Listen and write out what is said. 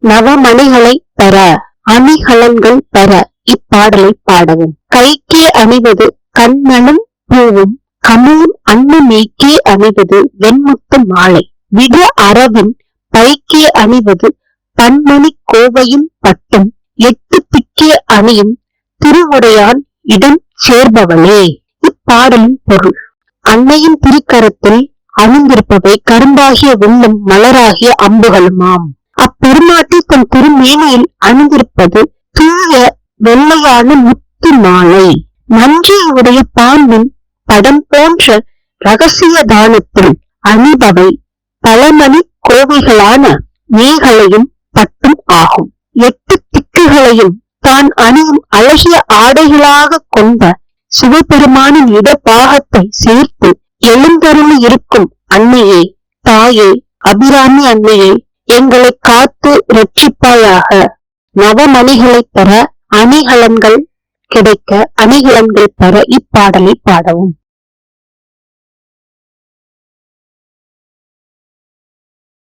நவமணிகளை பெற அணிகலன்கள் பெற இப்பாடலை பாடவும். கைக்கே அணிவது கண்ணனும் பூவும் கமலும் அன்னமேக்கே அணிவது வெண்முத்து மாலை விட அரவின் பைக்கே அணிவது பன்மணி கோவையும் பட்டும் எட்டு பிக்கே அணியும் திருவுடையான் இடம் சேர்பவளே. இப்பாடலின் பொருள்: அன்னையின் திருக்கரத்தில் அணிந்திருப்பவை கரும்பாகிய வில்லும் மலராகிய அம்புகளுமாம். அப்பெருமாட்டில் தன் திருமேனியில் அணிந்திருப்பது தூய வெள்ளையான முத்து மாலை. நன்றியுடைய பாம்பின் படம் போன்ற ரகசிய தானத்தில் அணிபவை பலமணி கோவைகளான மேகலையும் பட்டும் ஆகும். எட்டு திக்குகளையும் தான் அணியும் அழகிய ஆடைகளாக கொண்ட சிவபெருமானின் இடபாகத்தை சேர்த்து எழுந்தருளி இருக்கும் அன்னையே, தாயே, அபிராமி அன்னையே, எங்களை காத்து ரட்சிப்பாயாக. நவமணிகளை பெற அணிகலன்கள் கிடைக்க அணிகலன்கள் பெற இப்பாடலை பாடவும்.